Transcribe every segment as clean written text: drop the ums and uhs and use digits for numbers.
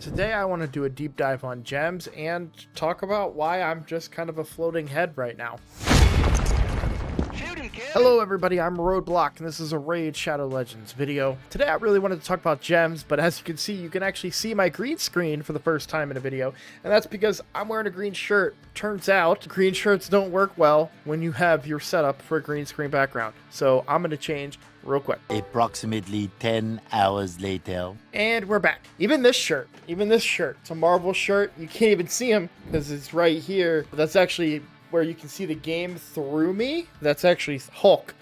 Today I want to do a deep dive on gems and talk about why I'm just kind of a floating head right now. Hello everybody, I'm Roadblock and this is a Raid Shadow Legends video. Today I really wanted to talk about gems, but as you can see, you can actually see my green screen for the first time in a video, and that's because I'm wearing a green shirt. Turns out, green shirts don't work well when you have your setup for a green screen background. So I'm going to change real quick. Approximately 10 hours later. And we're back. Even this shirt, it's a Marvel shirt. You can't even see him because it's right here. That's actually where you can see the game through me. That's actually Hulk.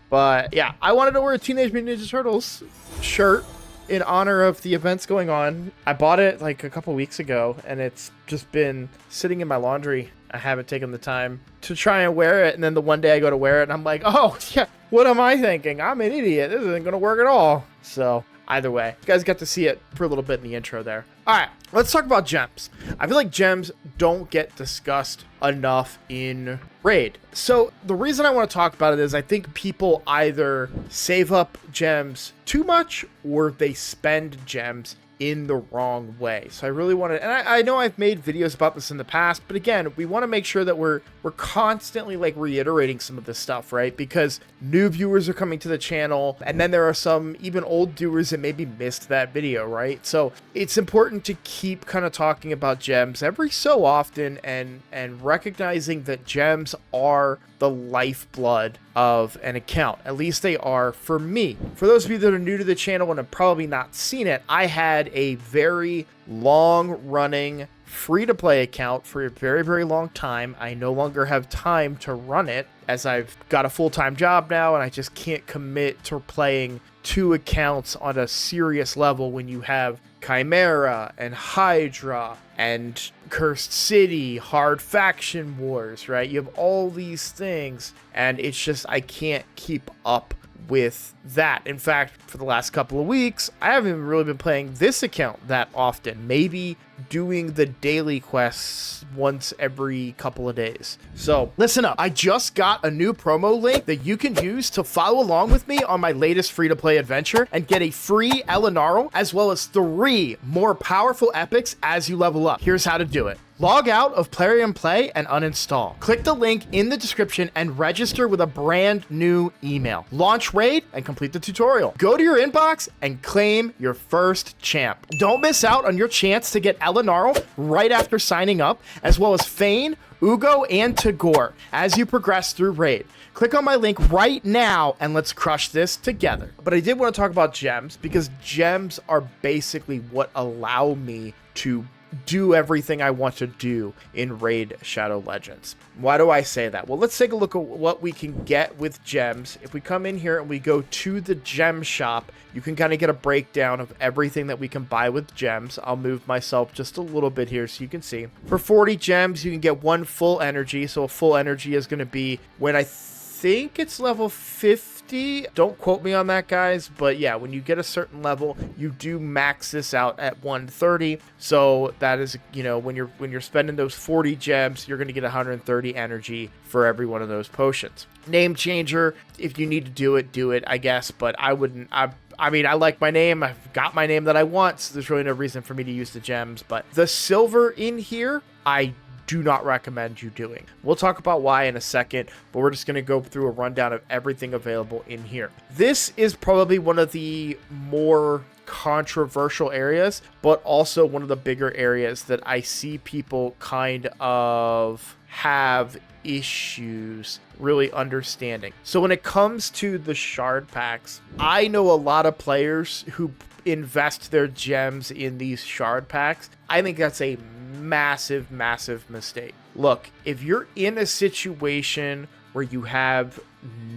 But yeah, I wanted to wear a Teenage Mutant Ninja Turtles shirt in honor of the events going on. I bought it like a couple weeks ago and it's just been sitting in my laundry. I haven't taken the time to try and wear it, and then the one day I go to wear it and I'm like, oh yeah, what am I thinking? I'm an idiot. This isn't gonna work at all. So either way, you guys got to see it for a little bit in the intro there. All right, let's talk about gems. I feel like gems don't get discussed enough in Raid. So the reason I want to talk about it is I think people either save up gems too much or they spend gems in the wrong way. So I really want to, and I know I've made videos about this in the past, but again, we want to make sure that we're constantly like reiterating some of this stuff, right? Because new viewers are coming to the channel, and then there are some even old viewers that maybe missed that video, right? So it's important to keep kind of talking about gems every so often and recognizing that gems are the lifeblood of an account. At least they are for me. For those of you that are new to the channel and have probably not seen it, I had a very long-running free-to-play account for a very, very long time. I no longer have time to run it as I've got a full-time job now and I just can't commit to playing two accounts on a serious level when you have Chimera and Hydra and Cursed City, Hard Faction Wars, right? You have all these things and it's just, I can't keep up with that. In fact, for the last couple of weeks, I haven't even really been playing this account that often. Maybe doing the daily quests once every couple of days. So listen up. I just got a new promo link that you can use to follow along with me on my latest free-to-play adventure and get a free Elenaril as well as 3 more powerful epics as you level up. Here's how to do it. Log out of Plarium and Play and uninstall. Click the link in the description and register with a brand new email. Launch Raid and complete the tutorial. Go to your inbox and claim your first champ. Don't miss out on your chance to get Elenaril right after signing up, as well as Fayne, Uugo, and Tagoar as you progress through Raid. Click on my link right now and let's crush this together. But I did want to talk about gems because gems are basically what allow me to do everything I want to do in Raid Shadow Legends. Why do I say that? Well, let's take a look at what we can get with gems. If we come in here and we go to the gem shop, you can kind of get a breakdown of everything that we can buy with gems. I'll move myself just a little bit here so you can see. For 40 gems, you can get 1 full energy. So a full energy is going to be when I think it's level 50. Don't quote me on that, guys, but yeah, when you get a certain level, you do max this out at 130. So that is, you know, when you're spending those 40 gems, you're going to get 130 energy for every one of those potions. Name changer, if you need to do it, I guess, but I wouldn't. I mean, I like my name. I've got my name that I want, so there's really no reason for me to use the gems. But the silver in here, I do not recommend you doing. We'll talk about why in a second, but we're just going to go through a rundown of everything available in here. This is probably one of the more controversial areas, but also one of the bigger areas that I see people kind of have issues really understanding. So when it comes to the shard packs, I know a lot of players who invest their gems in these shard packs. I think that's a massive mistake. Look, if you're in a situation where you have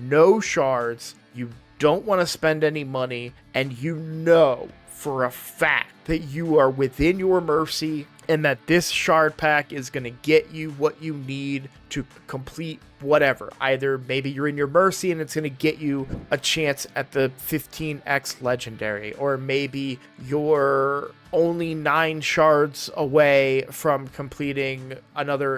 no shards, you don't want to spend any money, and you know for a fact that you are within your mercy and that this shard pack is going to get you what you need to complete whatever. Either maybe you're in your Mercy and it's going to get you a chance at the 15x legendary, or maybe you're only 9 shards away from completing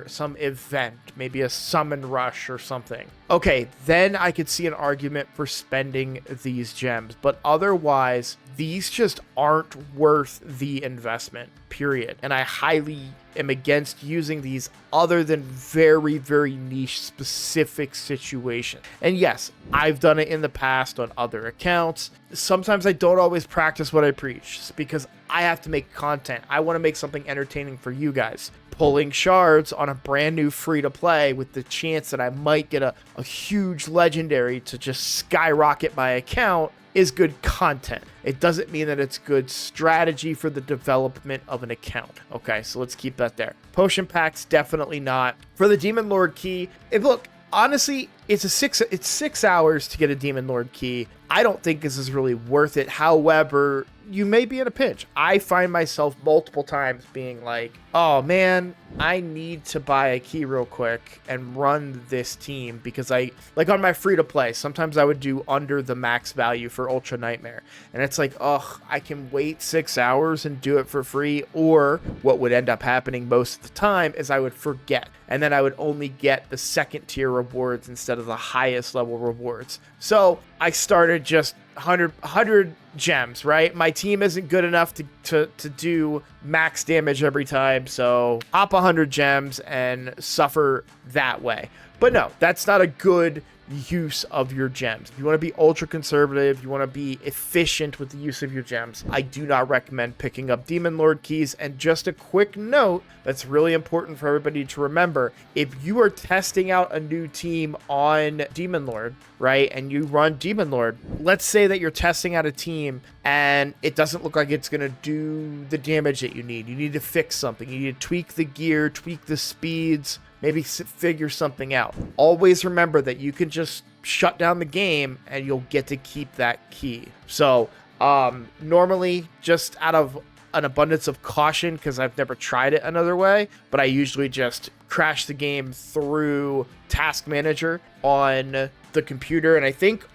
some event, maybe a summon rush or something. Okay, then I could see an argument for spending these gems, but otherwise these just aren't worth the investment, period. And I highly am against using these other than very, very niche specific situations. And yes, I've done it in the past on other accounts. Sometimes I don't always practice what I preach because I have to make content. I want to make something entertaining for you guys. Pulling shards on a brand new free to play with the chance that I might get a huge legendary to just skyrocket my account is good content. It doesn't mean that it's good strategy for the development of an account. Okay, so let's keep that there. Potion packs, definitely not. For the Demon Lord key, look, honestly, it's 6 hours to get a Demon Lord key. I don't think this is really worth it. However, you may be in a pinch. I find myself multiple times being like, oh man, I need to buy a key real quick and run this team, because like on my free to play, sometimes I would do under the max value for Ultra Nightmare. And it's like, oh, I can wait 6 hours and do it for free. Or what would end up happening most of the time is I would forget. And then I would only get the second tier rewards instead of the highest level rewards. So I started just 100 gems, right? My team isn't good enough to do max damage every time, so pop 100 gems and suffer that way. But no, that's not a good use of your gems. If you want to be ultra conservative, you want to be efficient with the use of your gems, I do not recommend picking up Demon Lord keys. And just a quick note that's really important for everybody to remember: if you are testing out a new team on Demon Lord, right, and you run Demon Lord, let's say that you're testing out a team and it doesn't look like it's going to do the damage that you need to fix something, you need to tweak the gear, tweak the speeds, maybe figure something out. Always remember that you can just shut down the game and you'll get to keep that key. So normally, just out of an abundance of caution, because I've never tried it another way, but I usually just crash the game through Task Manager on the computer. And I think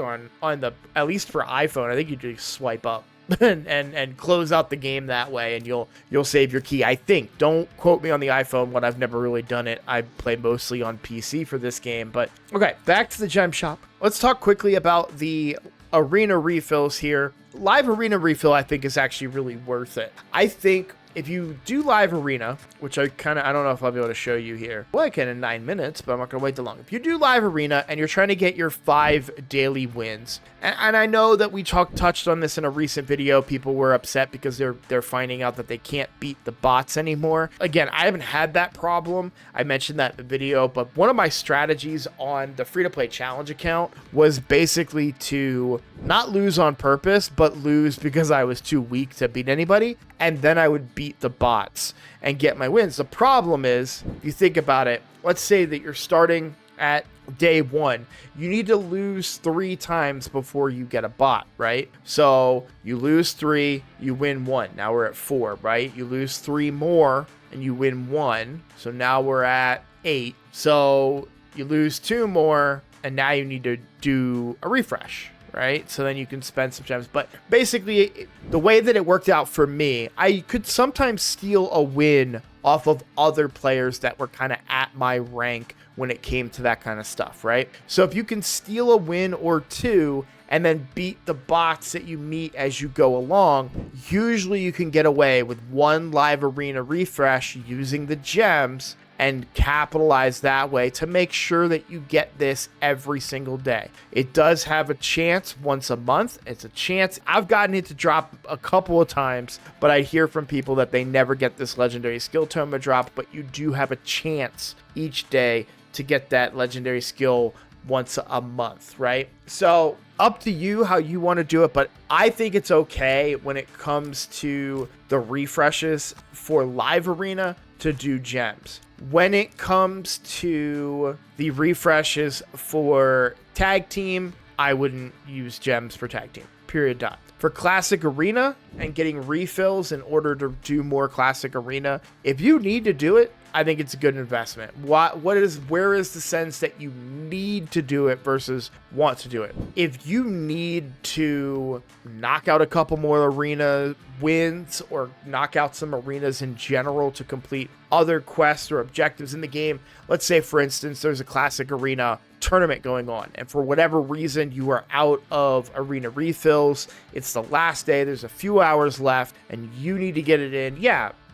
on the, at least for iPhone, I think you just swipe up and close out the game that way, and you'll save your key. I think. Don't quote me on the iPhone one. I've never really done it. I play mostly on PC for this game. But okay, back to the gem shop. Let's talk quickly about the arena refills here. Live arena refill, I think, is actually really worth it. I think if you do live arena, which I don't know if I'll be able to show you here. Well, I can in 9 minutes, but I'm not going to wait too long. If you do live arena and you're trying to get your 5 daily wins, and I know that we touched on this in a recent video, people were upset because they're finding out that they can't beat the bots anymore. Again, I haven't had that problem. I mentioned that in the video, but one of my strategies on the free-to-play challenge account was basically to not lose on purpose, but lose because I was too weak to beat anybody, and then I would beat the bots and get my wins. The problem is, if you think about it, let's say that you're starting at day 1, you need to lose 3 times before you get a bot, right? So you lose 3, you win 1. Now we're at 4, right? You lose 3 more and you win 1. So now we're at 8. So you lose 2 more and now you need to do a refresh, right? So then you can spend some gems. But basically, the way that it worked out for me, I could sometimes steal a win off of other players that were kind of at my rank when it came to that kind of stuff, right? So if you can steal a win or 2 and then beat the bots that you meet as you go along, usually you can get away with 1 live arena refresh using the gems and capitalize that way to make sure that you get this every single day. It does have a chance once a month. It's a chance. I've gotten it to drop a couple of times, but I hear from people that they never get this legendary skill tome to drop, but you do have a chance each day to get that legendary skill once a month, right? So up to you how you want to do it, but I think it's okay when it comes to the refreshes for live arena to do gems. When it comes to the refreshes for tag team, I wouldn't use gems for tag team, period, dot. For Classic Arena and getting refills in order to do more Classic Arena, if you need to do it, I think it's a good investment. Where is the sense that you need to do it versus want to do it? If you need to knock out a couple more arena wins or knock out some arenas in general to complete other quests or objectives in the game, let's say, for instance, there's a Classic Arena tournament going on, and for whatever reason you are out of arena refills, it's the last day, there's a few hours left, and you need to get it in,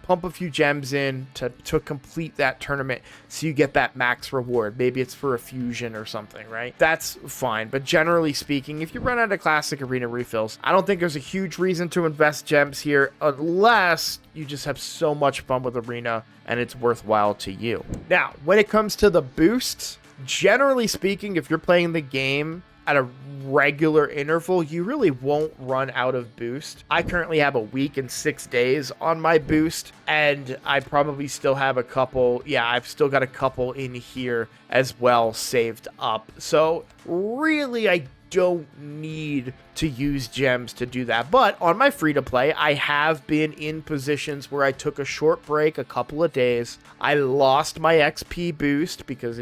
pump a few gems in to complete that tournament so you get that max reward. Maybe it's for a fusion or something, right? That's fine. But generally speaking, if you run out of Classic Arena refills, I don't think there's a huge reason to invest gems here unless you just have so much fun with Arena and it's worthwhile to you. Now, when it comes to the boosts, generally speaking, if you're playing the game at a regular interval, you really won't run out of boost. I currently have a week and 6 days on my boost, and I probably still have a couple. I've still got a couple in here as well saved up. So really, I don't need to use gems to do that. But on my free to play, I have been in positions where I took a short break, a couple of days. I lost my XP boost because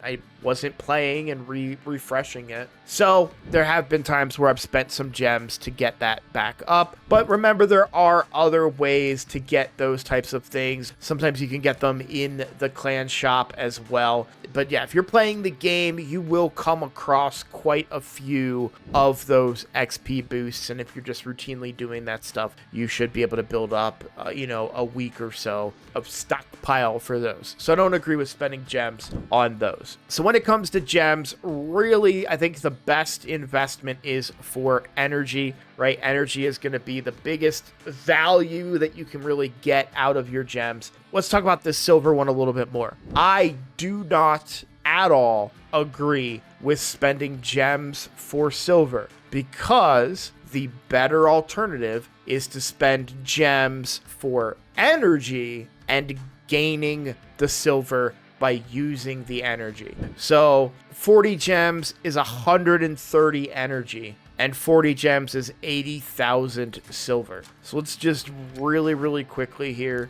I wasn't playing and refreshing it. So there have been times where I've spent some gems to get that back up. But remember, there are other ways to get those types of things. Sometimes you can get them in the clan shop as well. But yeah, if you're playing the game, you will come across quite a few of those XP boosts, and if you're just routinely doing that stuff, you should be able to build up a week or so of stockpile for those. So I don't agree with spending gems on those. So when it comes to gems, really, I think the best investment is for energy, right? Energy is going to be the biggest value that you can really get out of your gems. Let's talk about this silver one a little bit more. I do not at all agree with spending gems for silver, because the better alternative is to spend gems for energy and gaining the silver by using the energy. So 40 gems is 130 energy, and 40 gems is 80,000 silver. So let's just really quickly here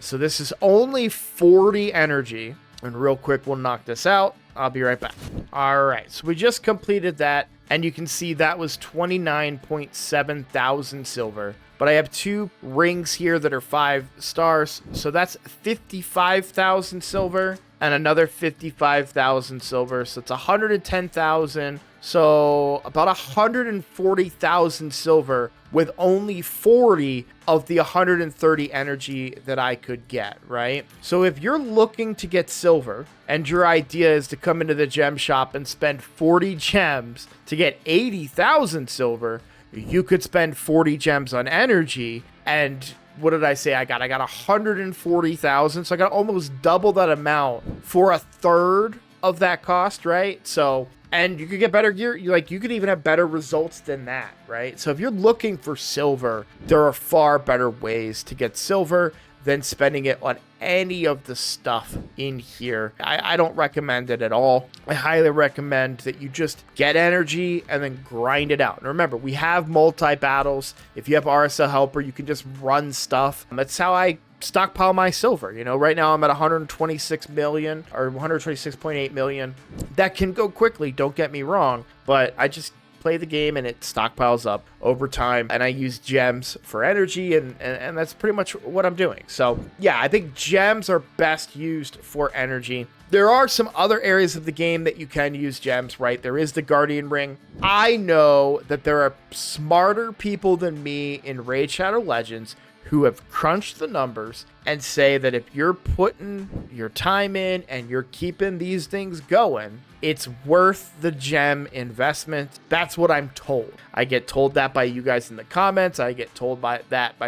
so this is only 40 energy, and real quick we'll knock this out. I'll be right back. All right, so we just completed that, and you can see that was 29.7 thousand silver. But I have 2 rings here that are 5 stars, so that's 55,000 silver and another 55,000 silver, so it's 110,000. So about 140,000 silver with only 40 of the 130 energy that I could get, right? So if you're looking to get silver and your idea is to come into the gem shop and spend 40 gems to get 80,000 silver, you could spend 40 gems on energy, and what did I say I got? I got 140,000, so I got almost double that amount for a third of that cost, right? So, and you could get better gear, you could even have better results than that, right? So if you're looking for silver, there are far better ways to get silver than spending it on any of the stuff in here. I don't recommend it at all. I highly recommend that you just get energy and then grind it out. And remember, we have multi-battles. If you have RSL Helper, you can just run stuff. That's how I stockpile my silver. Right now I'm at 126 million or 126.8 million. That can go quickly, don't get me wrong, but I just play the game and it stockpiles up over time, and I use gems for energy, and that's pretty much what I'm doing. So yeah, I think gems are best used for energy. There are some other areas of the game that you can use gems, right? There is the Guardian Ring. I know that there are smarter people than me in Raid Shadow Legends who have crunched the numbers and say that if you're putting your time in and you're keeping these things going, it's worth the gem investment. That's what I'm told. I get told that by you guys in the comments. I get told by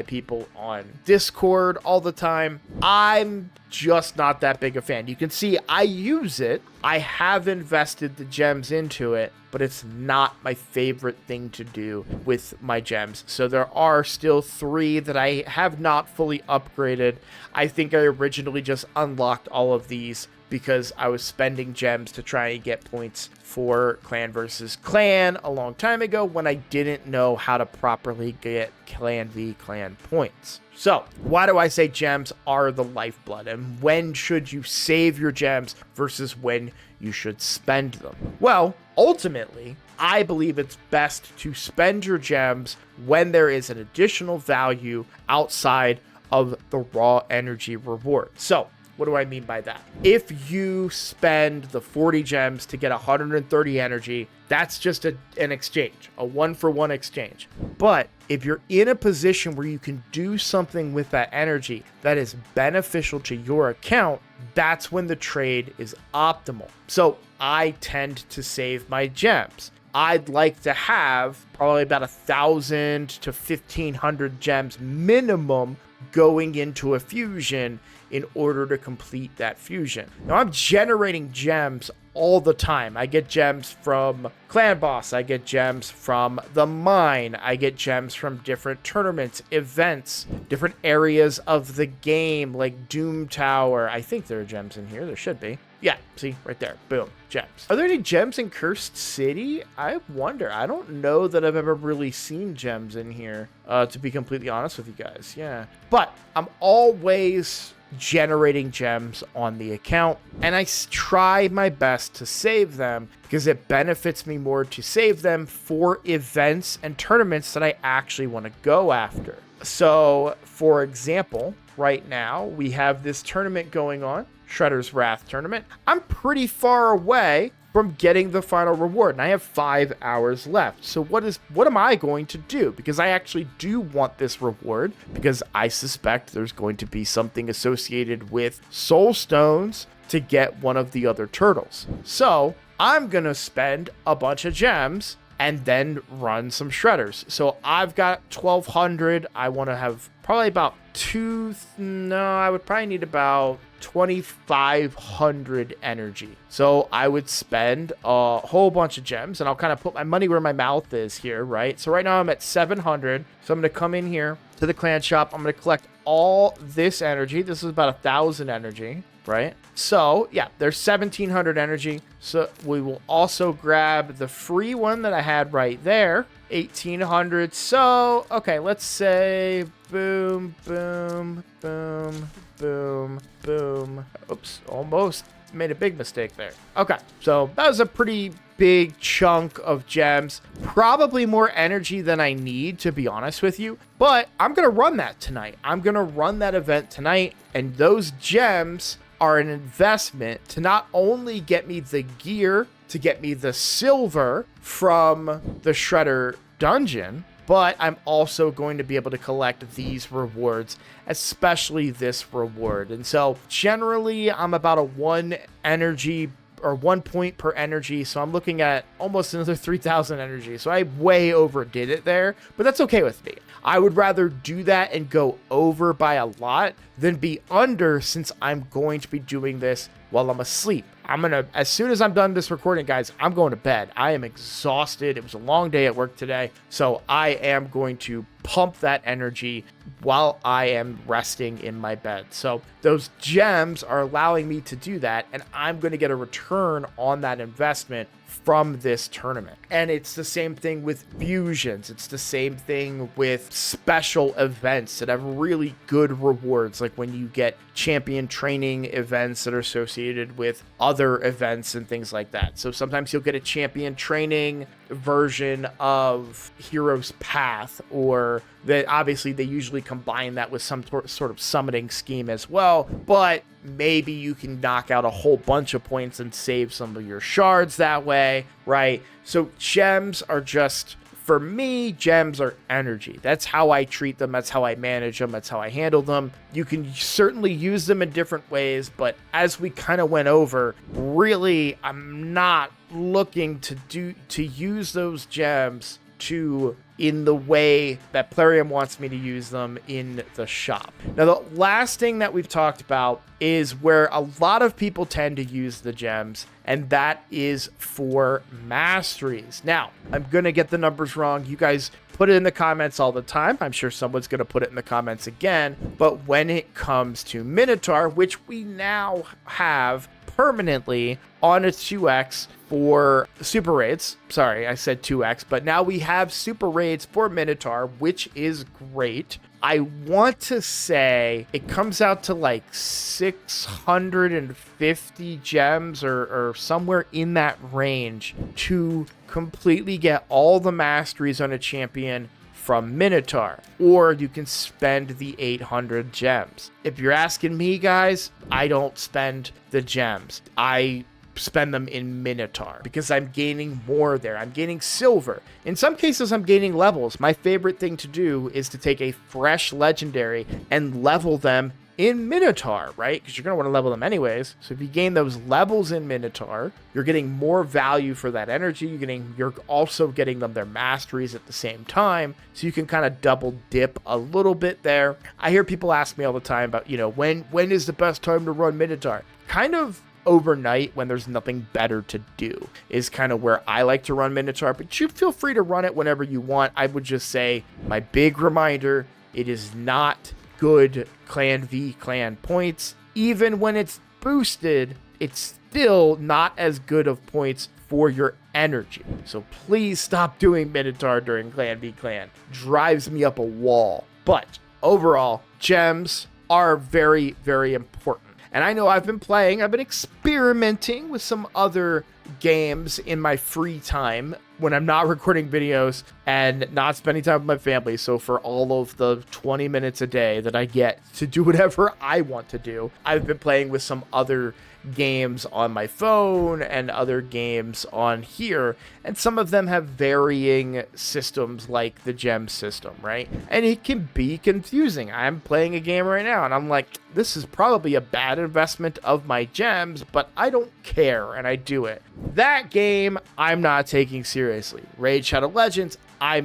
people on Discord all the time. I'm just not that big a fan. You can see I use it. I have invested the gems into it, but it's not my favorite thing to do with my gems. So there are still 3 that I have not fully upgraded. I think I originally just unlocked all of these because I was spending gems to try and get points for clan versus clan a long time ago when I didn't know how to properly get clan v clan points. So why do I say gems are the lifeblood, and when should you save your gems versus when you should spend them? Well, ultimately, I believe it's best to spend your gems when there is an additional value outside of the raw energy reward. So what do I mean by that? If you spend the 40 gems to get 130 energy, that's just an exchange, a 1-for-1 exchange. But if you're in a position where you can do something with that energy that is beneficial to your account, that's when the trade is optimal. So I tend to save my gems. I'd like to have probably about 1,000 to 1,500 gems minimum going into a fusion in order to complete that fusion. Now I'm generating gems all the time. I get gems from Clan Boss, I get gems from the mine, I get gems from different tournaments, events, different areas of the game like Doom Tower. I think there are gems in here, there should be. Yeah, see, right there, boom, gems. Are there any gems in Cursed City? I wonder. I don't know that I've ever really seen gems in here, to be completely honest with you guys, yeah. But I'm always generating gems on the account, and I try my best to save them because it benefits me more to save them for events and tournaments that I actually want to go after. So, for example, right now we have this tournament going on, Shredder's Wrath tournament. I'm pretty far away from getting the final reward, and I have 5 hours left. So what am I going to do? Because I actually do want this reward, because I suspect there's going to be something associated with soul stones to get one of the other turtles. So I'm gonna spend a bunch of gems and then run some shredders. So I've got 1,200. I want to have probably about I would probably need about 2,500 energy. So I would spend a whole bunch of gems, and I'll kind of put my money where my mouth is here, right? So right now I'm at 700. So I'm going to come in here to the clan shop. I'm going to collect all this energy. This is about 1,000 energy, right? So yeah, there's 1,700 energy. So we will also grab the free one that I had right there, 1,800. So, okay, let's say boom, boom, boom, boom, boom. Oops, almost made a big mistake there. Okay, so that was a pretty big chunk of gems. Probably more energy than I need, to be honest with you. But I'm going to run that tonight. I'm going to run that event tonight. And those gems are an investment to not only get me the gear, to get me the silver from the Shredder dungeon, but I'm also going to be able to collect these rewards, especially this reward. And so generally I'm about a 1 energy or 1 point per energy. So I'm looking at almost another 3,000 energy. So I way overdid it there, but that's okay with me. I would rather do that and go over by a lot than be under, since I'm going to be doing this while I'm asleep. As soon as I'm done this recording, guys, I'm going to bed. I am exhausted. It was a long day at work today. So I am going to pump that energy while I am resting in my bed. So those gems are allowing me to do that, and I'm going to get a return on that investment from this tournament. And it's the same thing with fusions. It's the same thing with special events that have really good rewards, like when you get champion training events that are associated with other events and things like that. So sometimes you'll get a champion training version of Hero's Path, or that obviously they usually combine that with some sort of summoning scheme as well, but maybe you can knock out a whole bunch of points and save some of your shards that way, right? So gems are just, for me, gems are energy. That's how I treat them. That's how I manage them. That's how I handle them. You can certainly use them in different ways, but as we kind of went over, really, I'm not looking to use those gems in the way that Plarium wants me to use them in the shop. Now, the last thing that we've talked about is where a lot of people tend to use the gems, and that is for masteries. Now, I'm going to get the numbers wrong. You guys put it in the comments all the time. I'm sure someone's going to put it in the comments again. But when it comes to Minotaur, which we now have permanently on a 2x for super raids. Sorry, I said 2x, but now we have super raids for Minotaur, which is great. I want to say it comes out to like 650 gems or somewhere in that range to completely get all the masteries on a champion from Minotaur, or you can spend the 800 gems. If you're asking me, guys, I don't spend the gems. I spend them in Minotaur because I'm gaining more there. I'm gaining silver. In some cases, I'm gaining levels. My favorite thing to do is to take a fresh legendary and level them in Minotaur, right? Because you're going to want to level them anyways. So if you gain those levels in Minotaur, you're getting more value for that energy. You're also getting them their masteries at the same time. So you can kind of double dip a little bit there. I hear people ask me all the time about, when is the best time to run Minotaur? Kind of overnight when there's nothing better to do is kind of where I like to run Minotaur, but you feel free to run it whenever you want. I would just say my big reminder, it is not good clan v clan points. Even when it's boosted, it's still not as good of points for your energy. So please stop doing Minotaur during clan v clan. Drives me up a wall. But overall, gems are very, very important. And I know I've been experimenting with some other games in my free time when I'm not recording videos and not spending time with my family. So for all of the 20 minutes a day that I get to do whatever I want to do, I've been playing with some other games on my phone and other games on here, and some of them have varying systems like the gem system, right? And it can be confusing. I'm playing a game right now and I'm like, this is probably a bad investment of my gems, but I don't care, and I do it. That game I'm not taking seriously. Raid Shadow Legends, I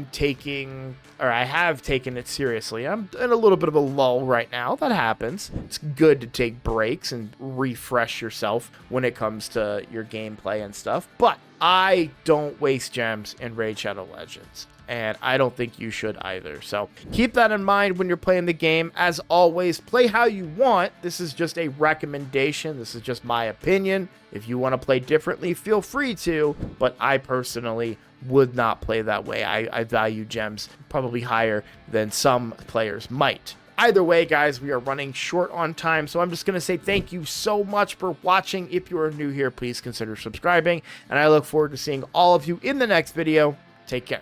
have taken it seriously. I'm in a little bit of a lull right now. That happens. It's good to take breaks and refresh yourself when it comes to your gameplay and stuff. But I don't waste gems in Raid Shadow Legends, and I don't think you should either. So keep that in mind when you're playing the game. As always, play how you want. This is just a recommendation. This is just my opinion. If you want to play differently, feel free to, but I personally would not play that way. I value gems probably higher than some players might. Either way, guys, we are running short on time, so I'm just going to say thank you so much for watching. If you are new here, please consider subscribing, and I look forward to seeing all of you in the next video. Take care.